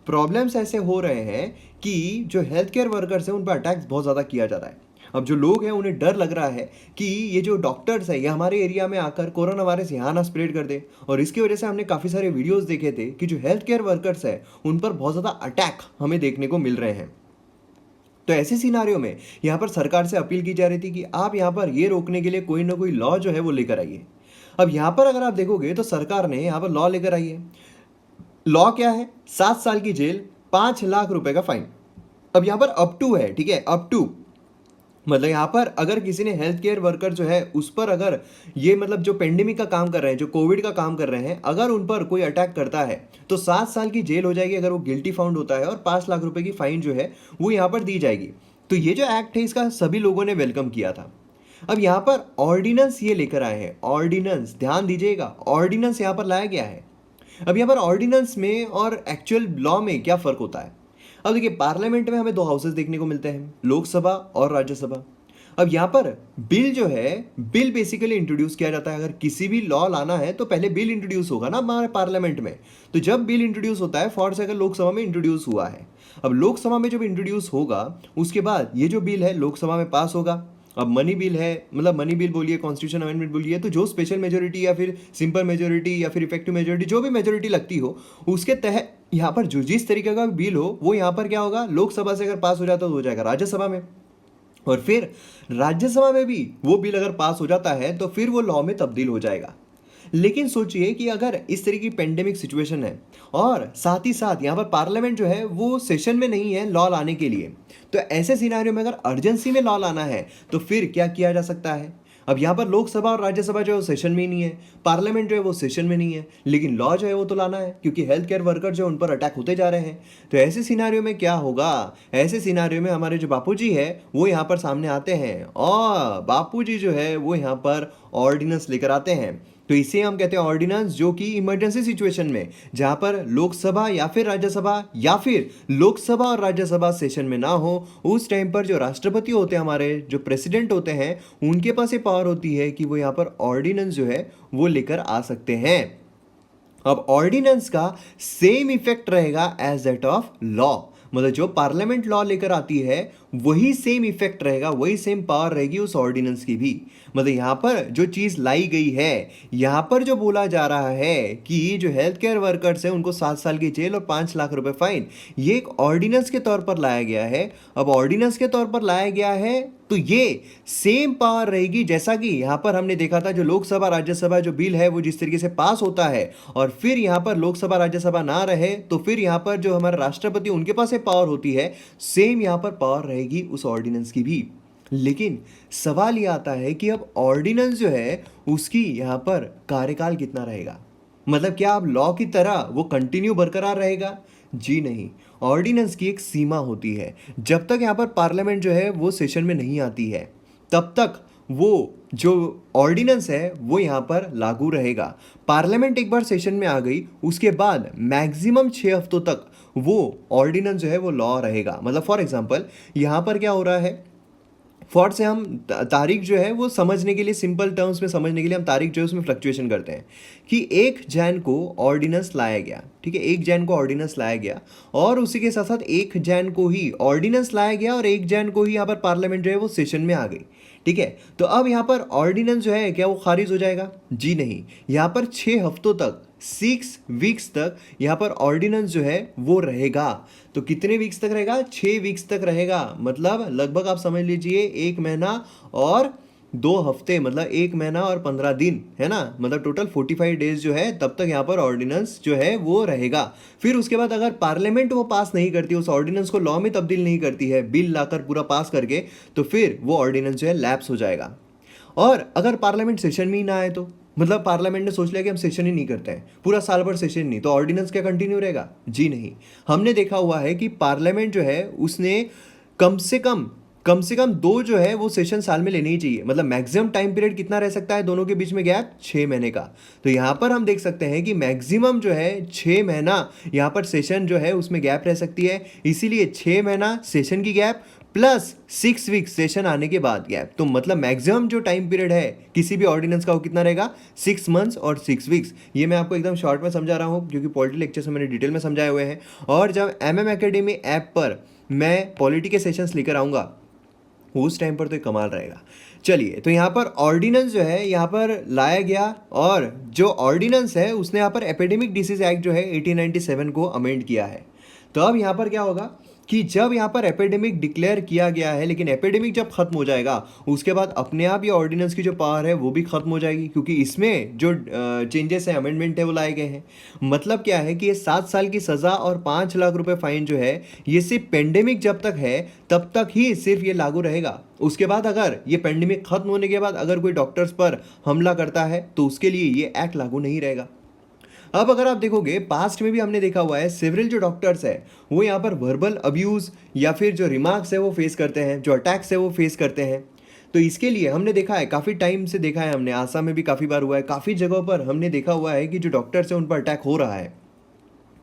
प्रॉब्लम्स ऐसे हो रहे हैं कि जो हेल्थ केयर वर्कर्स हैं उन पर अटैक्स बहुत ज़्यादा किया जा रहा है। अब जो लोग हैं उन्हें डर लग रहा है कि ये जो डॉक्टर्स है ये हमारे एरिया में आकर कोरोना वायरस यहाँ ना स्प्रेड कर दे, और इसकी वजह से हमने काफ़ी सारे वीडियोस देखे थे कि जो हेल्थ केयर वर्कर्स है उन पर बहुत ज़्यादा अटैक हमें देखने को मिल रहे हैं। तो ऐसे सिनारियों में यहाँ पर सरकार से अपील की जा रही थी कि आप यहाँ पर ये रोकने के लिए कोई ना कोई लॉ जो है वो लेकर आइए। अब यहाँ पर अगर आप देखोगे तो सरकार ने यहाँ पर लॉ लेकर आई है। लॉ क्या है? 7 साल की जेल, 5 लाख रुपए का फाइन। अब यहाँ पर अप टू है, ठीक है, अप टू मतलब यहाँ पर अगर किसी ने हेल्थ केयर वर्कर जो है उस पर अगर ये मतलब जो पेंडेमिक का काम कर रहे हैं, जो कोविड का काम कर रहे हैं, अगर उन पर कोई अटैक करता है तो 7 साल की जेल हो जाएगी अगर वो गिल्टी फाउंड होता है, और 5 लाख रुपए की फाइन जो है वो यहाँ पर दी जाएगी। तो ये जो एक्ट है इसका सभी लोगों ने वेलकम किया था। अब यहाँ पर ऑर्डिनेंस ये लेकर आए हैं, ऑर्डिनेंस ध्यान दीजिएगा, ऑर्डिनेंस यहाँ पर लाया गया है। अब यहाँ पर ऑर्डिनेंस में और एक्चुअल लॉ में क्या फ़र्क होता है? अब देखिए पार्लियामेंट में हमें दो हाउसेस देखने को मिलते हैं, लोकसभा और राज्यसभा। अब यहाँ पर बिल जो है, बिल बेसिकली इंट्रोड्यूस किया जाता है। अगर किसी भी लॉ लाना है तो पहले बिल इंट्रोड्यूस होगा ना हमारे पार्लियामेंट में। तो जब बिल इंट्रोड्यूस होता है, फॉर से अगर लोकसभा में इंट्रोड्यूस हुआ है, अब लोकसभा में जब इंट्रोड्यूस होगा उसके बाद ये जो बिल है लोकसभा में पास होगा। अब मनी बिल है, मतलब मनी बिल बोलिए, कॉन्स्टिट्यूशन अमेंडमेंट बोलिए, तो जो स्पेशल मेजोरिटी या फिर सिंपल मेजोरिटी या फिर इफेक्टिव मेजोरिटी, जो भी मेजोरिटी लगती हो उसके तहत यहाँ पर जो जिस तरीके का बिल हो वो यहाँ पर क्या होगा, लोकसभा से अगर पास हो जाता तो हो जाएगा राज्यसभा में, और फिर राज्यसभा में भी वो बिल अगर पास हो जाता है तो फिर वो लॉ में तब्दील हो जाएगा। लेकिन सोचिए कि अगर इस तरह की पेंडेमिक सिचुएशन है और साथ ही साथ यहाँ पर पार्लियामेंट जो है वो सेशन में नहीं है लॉ लाने के लिए, तो ऐसे सिनारियो में अगर अर्जेंसी में लॉ लाना है तो फिर क्या किया जा सकता है? अब यहाँ पर लोकसभा और राज्यसभा जो है वो सेशन में ही नहीं है, पार्लियामेंट जो है वो सेशन में नहीं है, लेकिन लॉ जो है वो तो लाना है क्योंकि हेल्थ केयर वर्कर जो है उन पर अटैक होते जा रहे हैं। तो ऐसे सिनारियो में क्या होगा? ऐसे सिनारियो में हमारे जो बापूजी है वो यहाँ पर सामने आते हैं, और बापूजी जो है वो यहाँ पर ऑर्डिनेंस लेकर आते हैं। तो इसे हम कहते हैं ऑर्डिनेंस, जो कि इमरजेंसी सिचुएशन में जहां पर लोकसभा या फिर राज्यसभा या फिर लोकसभा और राज्यसभा सेशन में ना हो, उस टाइम पर जो राष्ट्रपति होते हैं, हमारे जो प्रेसिडेंट होते हैं, उनके पास ये पावर होती है कि वो यहाँ पर ऑर्डिनेंस जो है वो लेकर आ सकते हैं। अब ऑर्डिनेंस का सेम इफेक्ट रहेगा एज दैट ऑफ लॉ, मतलब जो पार्लियामेंट लॉ लेकर आती है वही सेम इफेक्ट रहेगा, वही सेम पावर रहेगी उस ऑर्डिनेंस की भी। मतलब यहाँ पर जो चीज़ लाई गई है, यहाँ पर जो बोला जा रहा है कि जो हेल्थ केयर वर्कर्स हैं उनको 7 साल की जेल और 5 लाख रुपए फाइन, ये एक ऑर्डिनेंस के तौर पर लाया गया है। अब ऑर्डिनेंस के तौर पर लाया गया है तो ये सेम पावर रहेगी जैसा कि यहाँ पर हमने देखा था जो लोकसभा राज्यसभा जो बिल है वो जिस तरीके से पास होता है, और फिर यहाँ पर लोकसभा राज्यसभा ना रहे तो फिर यहाँ पर जो हमारे राष्ट्रपति उनके पास ये पावर होती है, सेम यहाँ पर पावर रहेगी उस ऑर्डिनेंस की भी। लेकिन सवाल ये आता है कि अब ऑर्डिनेंस जो है उसकी यहाँ पर कार्यकाल कितना रहेगा, मतलब क्या अब लॉ की तरह वो कंटिन्यू बरकरार रहेगा? जी नहीं, ऑर्डिनेंस की एक सीमा होती है। जब तक यहाँ पर पार्लियामेंट जो है वो सेशन में नहीं आती है तब तक वो जो ऑर्डिनेंस है वो यहाँ पर लागू रहेगा। पार्लियामेंट एक बार सेशन में आ गई उसके बाद मैक्सिमम 6 हफ्तों तक वो ऑर्डिनेंस जो है वो लॉ रहेगा। मतलब फॉर एग्जांपल यहाँ पर क्या हो रहा है, फॉर से हम तारीख जो है वो समझने के लिए, सिंपल टर्म्स में समझने के लिए हम तारीख जो है उसमें फ्लक्चुएशन करते हैं कि 1 जैन को ऑर्डिनेंस लाया गया, ठीक है, 1 जैन को ऑर्डिनेंस लाया गया, और उसी के साथ साथ 1 जैन को ही ऑर्डिनेंस लाया गया और 1 जैन को ही यहाँ पर पार्लियामेंट जो है वो सेशन में आ गई, ठीक है। तो अब यहाँ पर ऑर्डिनेंस जो है क्या वो खारिज हो जाएगा? जी नहीं, यहाँ पर 6 हफ्तों तक, 6 वीक्स तक यहाँ पर ऑर्डिनेंस जो है वो रहेगा। तो कितने वीक्स तक रहेगा? 6 वीक्स तक रहेगा, मतलब लगभग आप समझ लीजिए 1 महीना और 2 हफ्ते, मतलब 1 महीना और 15 दिन, है ना, मतलब टोटल 45 डेज जो है तब तक यहाँ पर ऑर्डिनेंस जो है वो रहेगा। फिर उसके बाद अगर पार्लियामेंट वो पास नहीं करती, उस ऑर्डिनेंस को लॉ में तब्दील नहीं करती है बिल लाकर पूरा पास करके, तो फिर वो ऑर्डिनेंस जो है लैप्स हो जाएगा। और अगर पार्लियामेंट सेशन में ही ना आए तो, मतलब पार्लियामेंट ने सोच लिया कि हम सेशन ही नहीं करते हैं, पूरा साल भर सेशन नहीं, तो ऑर्डिनेंस क्या कंटिन्यू रहेगा? जी नहीं। हमने देखा हुआ है कि पार्लियामेंट जो है उसने कम से कम 2 जो है वो सेशन साल में लेने ही चाहिए। मतलब मैक्सिमम टाइम पीरियड कितना रह सकता है दोनों के बीच में गैप? 6 महीने का। तो यहाँ पर हम देख सकते हैं कि मैक्सिमम जो है 6 महीना यहाँ पर सेशन जो है उसमें गैप रह सकती है, इसीलिए 6 महीना सेशन की गैप प्लस 6 वीक सेशन आने के बाद गैप, तो मतलब मैक्सिमम जो टाइम पीरियड है किसी भी ऑर्डिनेंस का वो कितना रहेगा, 6 मंथ्स और 6 वीक्स। ये मैं आपको एकदम शॉर्ट में समझा रहा हूँ क्योंकि पॉलिटी लेक्चर्स में मैंने डिटेल में समझाए हुए हैं। और जब एमएम एकेडमी ऐप पर मैं पॉलिटी के सेशंस लेकर आऊँगा उस टाइम पर तो कमाल रहेगा। चलिए, तो यहाँ पर ऑर्डिनेंस जो है यहाँ पर लाया गया, और जो ऑर्डिनेंस है उसने यहाँ पर एपिडेमिक डिसीज एक्ट जो है 1897 को अमेंड किया है। तो अब यहाँ पर क्या होगा कि जब यहाँ पर एपिडेमिक डिक्लेयर किया गया है, लेकिन एपिडेमिक जब खत्म हो जाएगा उसके बाद अपने आप ये ऑर्डिनेंस की जो पावर है वो भी खत्म हो जाएगी, क्योंकि इसमें जो चेंजेस है, अमेंडमेंट है, वो लाए गए हैं। मतलब क्या है कि ये 7 साल की सज़ा और 5 लाख रुपए फाइन जो है ये सिर्फ पेंडेमिक जब तक है तब तक ही सिर्फ ये लागू रहेगा। उसके बाद अगर ये पेंडेमिक खत्म होने के बाद अगर कोई डॉक्टर्स पर हमला करता है तो उसके लिए ये एक्ट लागू नहीं रहेगा। अब अगर आप देखोगे पास्ट में भी हमने देखा हुआ है सेवरल जो डॉक्टर्स है वो यहाँ पर वर्बल अब्यूज़ या फिर जो रिमार्क्स है वो फेस करते हैं, जो अटैक्स है वो फेस करते हैं। तो इसके लिए हमने देखा है, काफ़ी टाइम से देखा है हमने, आसाम में भी काफ़ी बार हुआ है, काफ़ी जगहों पर हमने देखा हुआ है कि जो डॉक्टर्स हैं उन पर अटैक हो रहा है।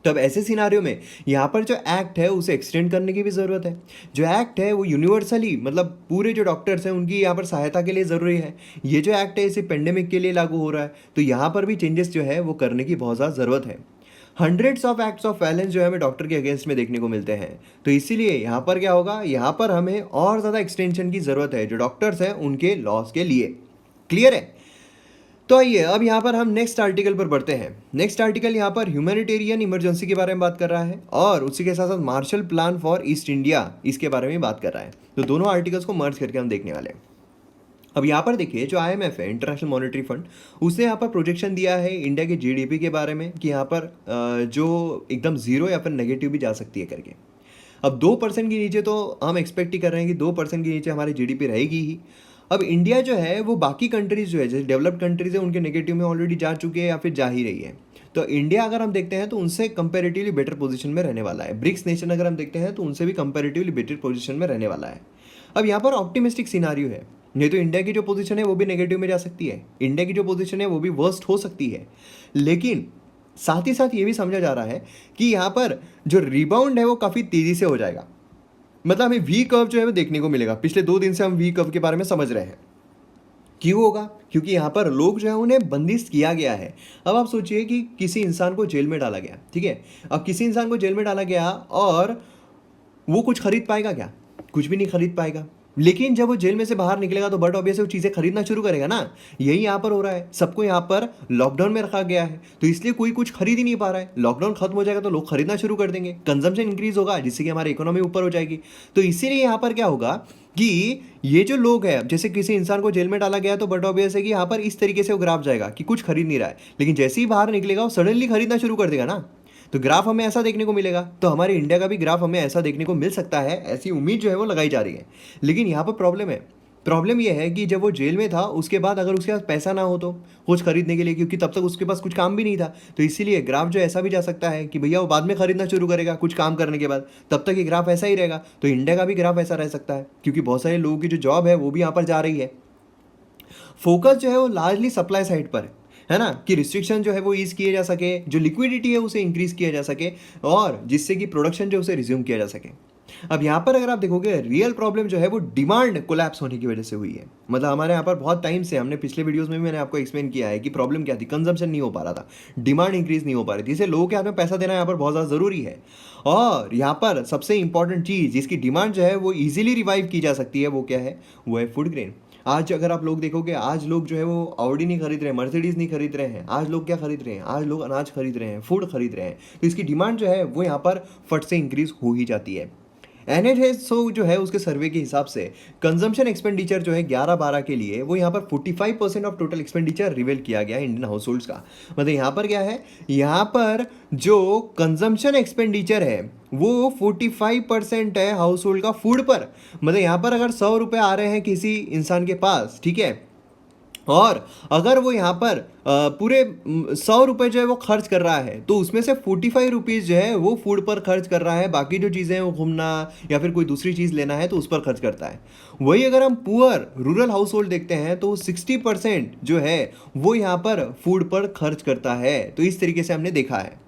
तब ऐसे सिनारियो में यहाँ पर जो एक्ट है उसे एक्सटेंड करने की भी ज़रूरत है। जो एक्ट है वो यूनिवर्सली, मतलब पूरे जो डॉक्टर्स हैं उनकी यहाँ पर सहायता के लिए ज़रूरी है। ये जो एक्ट है इसे पेंडेमिक के लिए लागू हो रहा है, तो यहाँ पर भी चेंजेस जो है वो करने की बहुत ज़्यादा ज़रूरत है। Hundreds of acts of violence जो है हमें डॉक्टर के अगेंस्ट में देखने को मिलते हैं, तो इसीलिए यहाँ पर क्या होगा, यहाँ पर हमें और ज़्यादा एक्सटेंशन की ज़रूरत है जो डॉक्टर्स हैं उनके लॉस के लिए। क्लियर है? तो आइए अब यहाँ पर हम नेक्स्ट आर्टिकल पर बढ़ते हैं। नेक्स्ट आर्टिकल यहाँ पर ह्यूमैनिटेरियन इमरजेंसी के बारे में बात कर रहा है और उसी के साथ साथ Marshall plan for east India इसके बारे में बात कर रहा है। तो दोनों आर्टिकल्स को मर्ज करके हम देखने वाले हैं। अब यहाँ पर देखिए, जो IMF है, इंटरनेशनल मॉनेटरी फंड, उसने यहाँ पर प्रोजेक्शन दिया है इंडिया के GDP के बारे में कि यहाँ पर जो एकदम ज़ीरो या फिर नेगेटिव भी जा सकती है करके। अब 2% के नीचे तो हम एक्सपेक्ट ही कर रहे हैं कि 2% के नीचे हमारी GDP रहेगी ही। अब इंडिया जो है वो बाकी कंट्रीज जो है, जैसे डेवलप्ड कंट्रीज है, उनके नेगेटिव में ऑलरेडी जा चुके हैं या फिर जा ही रही है। तो इंडिया अगर हम देखते हैं तो उनसे कंपैरेटिवली बेटर पोजीशन में रहने वाला है। ब्रिक्स नेशन अगर हम देखते हैं तो उनसे भी कंपैरेटिवली बेटर पोजीशन में रहने वाला है। अब यहाँ पर ऑप्टिमिस्टिक सिनारियो है, नहीं तो इंडिया की जो पोजीशन है वो भी नेगेटिव में जा सकती है, इंडिया की जो पोजीशन है वो भी वर्स्ट हो सकती है। लेकिन साथ ही साथ ये भी समझा जा रहा है कि यहाँ पर जो रिबाउंड है वो काफ़ी तेज़ी से हो जाएगा। मतलब हमें वी कर्व जो है वो देखने को मिलेगा। पिछले 2 दिन से हम वी कर्व के बारे में समझ रहे हैं। क्यों होगा? क्योंकि यहाँ पर लोग जो है उन्हें बंदिश किया गया है। अब आप सोचिए कि किसी इंसान को जेल में डाला गया, ठीक है। अब किसी इंसान को जेल में डाला गया और वो कुछ खरीद पाएगा क्या? कुछ भी नहीं खरीद पाएगा। लेकिन जब वो जेल में से बाहर निकलेगा तो बट ऑब्वियस वो चीज़ें खरीदना शुरू करेगा ना। यही यहाँ पर हो रहा है, सबको यहाँ पर लॉकडाउन में रखा गया है तो इसलिए कोई कुछ खरीद ही नहीं पा रहा है। लॉकडाउन खत्म हो जाएगा तो लोग खरीदना शुरू कर देंगे, कंजम्पशन इंक्रीज होगा जिससे कि हमारी इकोनॉमी ऊपर हो जाएगी। तो इसीलिए यहाँ पर क्या होगा कि ये जो लोग हैं, जैसे किसी इंसान को जेल में डाला गया तो बट ऑब्वियस है कि यहाँ पर इस तरीके से वो ग्राफ जाएगा कि कुछ खरीद नहीं रहा है, लेकिन जैसे ही बाहर निकलेगा वो सडनली खरीदना शुरू कर देगा ना। तो ग्राफ हमें ऐसा देखने को मिलेगा। तो हमारे इंडिया का भी ग्राफ हमें ऐसा देखने को मिल सकता है, ऐसी उम्मीद जो है वो लगाई जा रही है। लेकिन यहाँ पर प्रॉब्लम है, प्रॉब्लम यह है कि जब वो जेल में था उसके बाद अगर उसके पास पैसा ना हो तो कुछ खरीदने के लिए, क्योंकि तब तक उसके पास कुछ काम भी नहीं था, तो इसीलिए ग्राफ जो ऐसा भी जा सकता है कि भैया वो बाद में खरीदना शुरू करेगा कुछ काम करने के बाद, तब तक ये ग्राफ ऐसा ही रहेगा। तो इंडिया का भी ग्राफ ऐसा रह सकता है क्योंकि बहुत सारे लोगों की जो जॉब है वो भी यहाँ पर जा रही है। फोकस जो है वो लार्जली सप्लाई साइड पर है ना, कि रिस्ट्रिक्शन जो है वो ईज किए जा सके, जो लिक्विडिटी है उसे इंक्रीज किया जा सके और जिससे कि प्रोडक्शन जो उसे रिज्यूम किया जा सके। अब यहाँ पर अगर आप देखोगे रियल प्रॉब्लम जो है वो डिमांड कोलैप्स होने की वजह से हुई है। मतलब हमारे यहाँ पर बहुत टाइम से, हमने पिछले वीडियोस में भी मैंने आपको एक्सप्लेन किया है कि प्रॉब्लम क्या थी, कंजम्पशन नहीं हो पा रहा था, डिमांड इंक्रीज नहीं हो पा रही थी, इससे लोगों के हाथ में पैसा देना यहाँ पर बहुत ज़्यादा ज़रूरी है। और यहाँ पर सबसे इंपॉर्टेंट चीज़ जिसकी डिमांड जो है वो ईजिली रिवाइव की जा सकती है वो क्या है, वो है फूड ग्रेन। आज अगर आप लोग देखोगे, आज लोग जो है वो ऑडी नहीं खरीद रहे हैं, मर्सिडीज नहीं खरीद रहे हैं, आज लोग क्या खरीद रहे हैं, आज लोग अनाज खरीद रहे हैं, फूड खरीद रहे हैं। तो इसकी डिमांड जो है वो यहाँ पर फट से इंक्रीज हो ही जाती है। NHSO जो है उसके सर्वे के हिसाब से कंजम्पशन एक्सपेंडिचर जो है 11-12 के लिए वो यहाँ पर 45% ऑफ टोटल एक्सपेंडिचर रिवील किया गया है इंडियन हाउस होल्ड्स का। मतलब यहाँ पर क्या है, यहाँ पर जो कंजम्पशन एक्सपेंडिचर है वो 45% है हाउस होल्ड का फूड पर। मतलब यहाँ पर अगर 100 रुपये आ रहे हैं किसी इंसान के पास, ठीक है, और अगर वो यहाँ पर पूरे 100 रुपये जो है वो खर्च कर रहा है तो उसमें से 45 रुपीज़ जो है वो फूड पर खर्च कर रहा है, बाकी जो चीज़ें हैं वो घूमना या फिर कोई दूसरी चीज़ लेना है तो उस पर खर्च करता है। वही अगर हम पुअर रूरल हाउस होल्ड देखते हैं तो 60% जो है वो यहाँ पर फूड पर खर्च करता है। तो इस तरीके से हमने देखा है।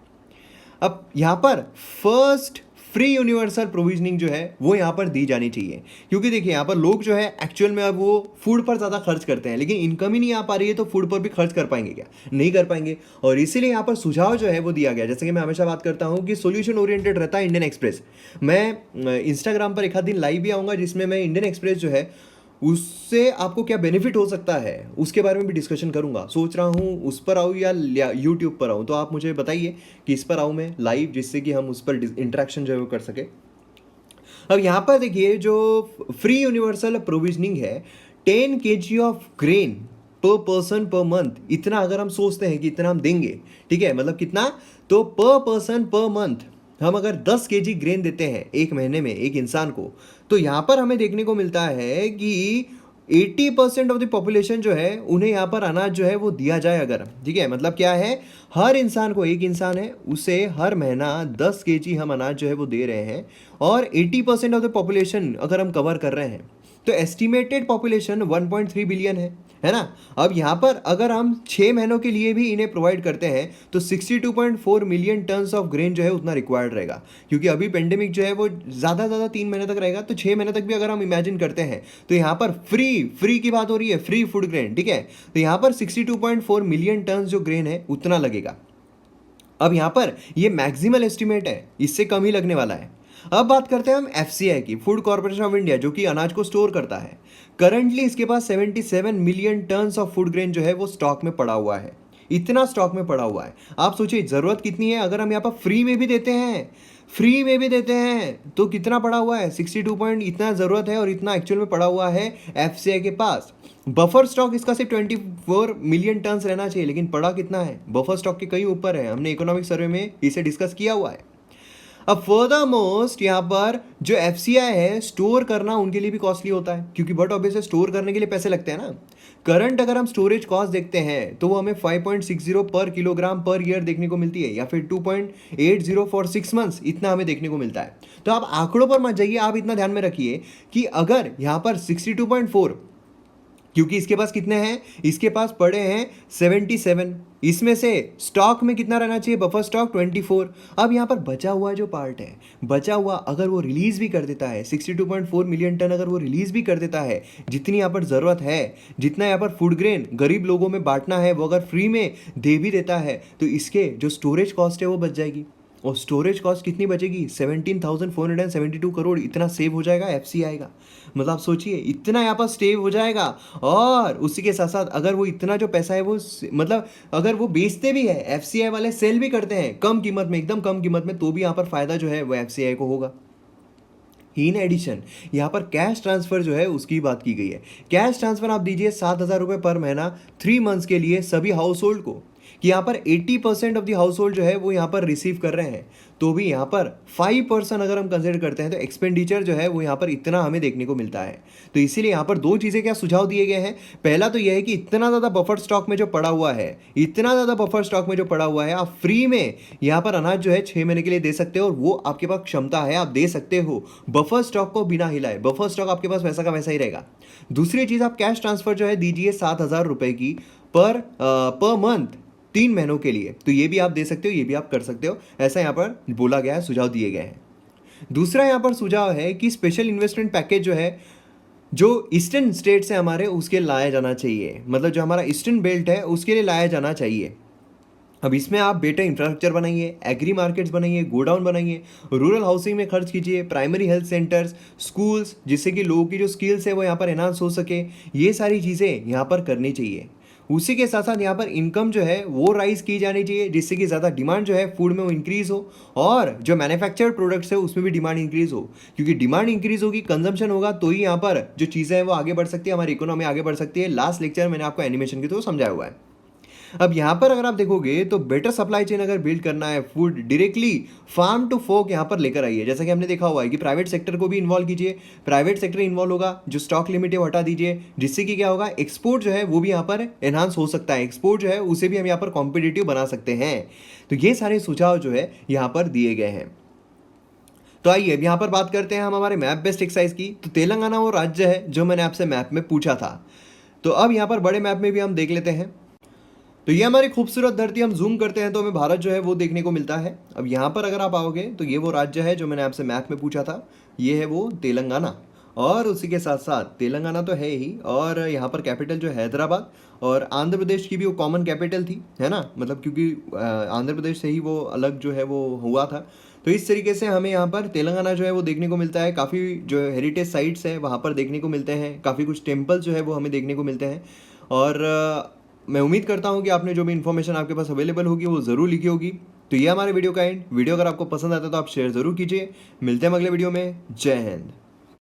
अब यहाँ पर फर्स्ट फ्री यूनिवर्सल प्रोविजनिंग जो है वो यहाँ पर दी जानी चाहिए। क्योंकि देखिए यहाँ पर लोग जो है एक्चुअल में अब वो फूड पर ज़्यादा खर्च करते हैं, लेकिन इनकम ही नहीं आ पा रही है, तो फूड पर भी खर्च कर पाएंगे क्या? नहीं कर पाएंगे। और इसीलिए यहाँ पर सुझाव जो है वो दिया गया, जैसे कि मैं हमेशा बात करता हूँ कि सोल्यूशन ओरिएंटेड रहता है इंडियन एक्सप्रेस। मैं इंस्टाग्राम पर एक आध दिन लाइव भी आऊँगा, जिसमें मैं इंडियन एक्सप्रेस जो है उससे आपको क्या बेनिफिट हो सकता है उसके बारे में भी डिस्कशन करूंगा। सोच रहा हूँ उस पर आऊँ या यूट्यूब पर आऊँ, तो आप मुझे बताइए कि इस पर आऊँ मैं लाइव, जिससे कि हम उस पर इंटरेक्शन जो है वो कर सके। अब यहाँ पर देखिए जो फ्री यूनिवर्सल प्रोविजनिंग है, 10 kg ऑफ ग्रेन पर पर्सन पर मंथ, इतना अगर हम सोचते हैं कि इतना हम देंगे, ठीक है, मतलब कितना, तो पर पर्सन पर मंथ हम अगर 10 kg ग्रेन देते हैं एक महीने में एक इंसान को, तो यहाँ पर हमें देखने को मिलता है कि 80% ऑफ द पॉपुलेशन जो है उन्हें यहाँ पर अनाज जो है वो दिया जाए अगर, ठीक है, मतलब क्या है, हर इंसान को, एक इंसान है उसे हर महीना 10 kg हम अनाज जो है वो दे रहे हैं, और 80% ऑफ द पॉपुलेशन अगर हम कवर कर रहे हैं, तो एस्टिमेटेड पॉपुलेशन 1.3 बिलियन है ना। अब यहाँ पर अगर हम 6 महीनों के लिए भी इन्हें प्रोवाइड करते हैं, तो 62.4 मिलियन टन्स ऑफ ग्रेन जो है उतना रिक्वायर्ड रहेगा। क्योंकि अभी पेंडेमिक जो है वो ज़्यादा 3 महीने तक रहेगा, तो 6 महीने तक भी अगर हम इमेजिन करते हैं, तो यहाँ पर फ्री की बात हो रही है, फ्री फूड ग्रेन, ठीक है, तो यहाँ पर 62.4 मिलियन टन्स जो ग्रेन है उतना लगेगा। अब यहाँ पर ये मैक्सिमल एस्टिमेट है, इससे कम ही लगने वाला है। अब बात करते हैं हम एफसीआई की, फूड कॉर्पोरेशन ऑफ इंडिया, जो कि अनाज को स्टोर करता है। करंटली इसके पास 77 million tons of food grain जो है वो स्टॉक में पड़ा हुआ है। इतना स्टॉक में पड़ा हुआ है, आप सोचिए ज़रूरत कितनी है। अगर हम यहाँ पर फ्री में भी देते हैं, तो कितना पड़ा हुआ है, 62 पॉइंट, इतना ज़रूरत है और इतना एक्चुअल में पड़ा हुआ है एफसीआई के पास। बफर स्टॉक इसका सिर्फ 24 मिलियन टन्स रहना चाहिए, लेकिन पड़ा कितना है, बफर स्टॉक के कई ऊपर है। हमने इकोनॉमिक सर्वे में इसे डिस्कस किया हुआ है। अब फर्दर मोस्ट यहाँ पर जो एफसीआई है, स्टोर करना उनके लिए भी कॉस्टली होता है, क्योंकि बट ऑब्वियसली स्टोर करने के लिए पैसे लगते हैं ना। करंट अगर हम स्टोरेज कॉस्ट देखते हैं, तो वो हमें 5.60 पर किलोग्राम पर ईयर देखने को मिलती है, या फिर 2.80 फॉर 6 मंथ्स, इतना हमें देखने को मिलता है। तो आप आंकड़ों पर मत जाइए, आप इतना ध्यान में रखिए कि अगर यहाँ पर 62.4, क्योंकि इसके पास कितने हैं, इसके पास पड़े हैं 77, इसमें से स्टॉक में कितना रहना चाहिए, बफर स्टॉक 24। अब यहाँ पर बचा हुआ जो पार्ट है, बचा हुआ अगर वो रिलीज भी कर देता है, 62.4 मिलियन टन अगर वो रिलीज भी कर देता है, जितनी यहाँ पर ज़रूरत है, जितना यहाँ पर फूड ग्रेन गरीब लोगों में बांटना है, वो अगर फ्री में दे भी देता है, तो इसके जो स्टोरेज कॉस्ट है वो बच जाएगी। और स्टोरेज कॉस्ट कितनी बचेगी, 17,472 करोड़, इतना सेव हो जाएगा एफसीआई का। मतलब आप सोचिए इतना यहाँ पर सेव हो जाएगा, और उसी के साथ साथ अगर वो इतना जो पैसा है वो मतलब अगर वो बेचते भी है, एफसीआई वाले सेल भी करते हैं कम कीमत में, एकदम कम कीमत में, तो भी यहाँ पर फायदा जो है वो एफसीआई को होगा। इन एडिशन यहाँ पर कैश ट्रांसफर जो है उसकी बात की गई है। कैश ट्रांसफर आप दीजिए 7,000 रुपये पर महीना 3 मंथ्स के लिए सभी हाउस होल्ड को, कि यहाँ पर 80% ऑफ द हाउस होल्ड जो है वो यहाँ पर रिसीव कर रहे हैं। तो भी यहाँ पर 5% अगर हम कंसिडर करते हैं, तो एक्सपेंडिचर जो है वो यहाँ पर इतना हमें देखने को मिलता है। तो इसीलिए यहाँ पर 2 चीज़ें क्या सुझाव दिए गए हैं। पहला तो यह है कि इतना ज़्यादा बफर स्टॉक में जो पड़ा हुआ है, आप फ्री में यहाँ पर अनाज जो है 6 महीने के लिए दे सकते हो, और वो आपके पास क्षमता है, आप दे सकते हो बफर स्टॉक को बिना हिलाए। बफर स्टॉक आपके पास वैसा का वैसा ही रहेगा। दूसरी चीज़, आप कैश ट्रांसफर जो है दीजिए 7,000 रुपये की पर मंथ 3 महीनों के लिए, तो ये भी आप दे सकते हो, ये भी आप कर सकते हो, ऐसा यहाँ पर बोला गया है, सुझाव दिए गए हैं। दूसरा यहाँ पर सुझाव है कि स्पेशल इन्वेस्टमेंट पैकेज जो है, जो ईस्टर्न स्टेट से हमारे, उसके लाया जाना चाहिए, मतलब जो हमारा ईस्टर्न बेल्ट है उसके लिए लाया जाना चाहिए। अब इसमें आप बेटर इंफ्रास्ट्रक्चर बनाइए, एग्री मार्केट्स बनाइए, गोडाउन बनाइए, रूरल हाउसिंग में खर्च कीजिए, प्राइमरी हेल्थ सेंटर्स, स्कूल्स, जिससे कि लोगों की जो स्किल्स है वो यहाँ पर एनहांस हो सके। ये सारी चीज़ें यहाँ पर करनी चाहिए। उसी के साथ साथ यहाँ पर इनकम जो है वो राइज की जानी चाहिए, जिससे कि ज़्यादा डिमांड जो है फूड में वो इंक्रीज़ हो, और जो मैन्युफैक्चर्ड प्रोडक्ट्स है उसमें भी डिमांड इंक्रीज़ हो। क्योंकि डिमांड इंक्रीज़ होगी, कंजम्पशन होगा, तो ही यहाँ पर जो चीज़ें हैं वो आगे बढ़ सकती है, हमारी इकोनॉमी आगे बढ़ सकती है। लास्ट लेक्चर मैंने आपको एनिमेशन के थ्रू समझाया हुआ है। अब यहाँ पर अगर आप देखोगे तो बेटर सप्लाई चेन अगर बिल्ड करना है, फूड डायरेक्टली फार्म टू फोक यहाँ पर लेकर आइए। जैसा कि हमने देखा हुआ है कि प्राइवेट सेक्टर को भी इन्वॉल्व कीजिए, प्राइवेट सेक्टर इन्वॉल्व होगा, जो स्टॉक लिमिट है वो हटा दीजिए, जिससे कि क्या होगा, एक्सपोर्ट जो है वो भी यहाँ पर एनहांस हो सकता है, एक्सपोर्ट जो है उसे भी हम यहाँ पर कॉम्पिटिटिव बना सकते हैं। तो ये सारे सुझाव जो है यहाँ पर दिए गए हैं। तो आइए अब यहाँ पर बात करते हैं हम हमारे मैप बेस्ड एक्सरसाइज की। तो तेलंगाना वो राज्य है जो मैंने आपसे मैप में पूछा था। तो अब यहाँ पर बड़े मैप में भी हम देख लेते हैं। तो ये हमारी खूबसूरत धरती, हम जूम करते हैं तो हमें भारत जो है वो देखने को मिलता है। अब यहाँ पर अगर आप आओगे तो ये वो राज्य है जो मैंने आपसे मैप में पूछा था, ये है वो तेलंगाना। और उसी के साथ साथ तेलंगाना तो है ही, और यहाँ पर कैपिटल जो है हैदराबाद, और आंध्र प्रदेश की भी वो कॉमन कैपिटल थी, है ना, मतलब क्योंकि आंध्र प्रदेश से ही वो अलग जो है वो हुआ था। तो इस तरीके से हमें यहाँ पर तेलंगाना जो है वो देखने को मिलता है। काफ़ी जो हेरिटेज साइट्स है वहाँ पर देखने को मिलते हैं, काफ़ी कुछ टेम्पल जो है वो हमें देखने को मिलते हैं। और मैं उम्मीद करता हूँ कि आपने जो भी इन्फॉर्मेशन आपके पास अवेलेबल होगी वो ज़रूर लिखी होगी। तो ये हमारे वीडियो का एंड। वीडियो अगर आपको पसंद आता है तो आप शेयर ज़रूर कीजिए। मिलते हैं अगले वीडियो में। जय हिंद।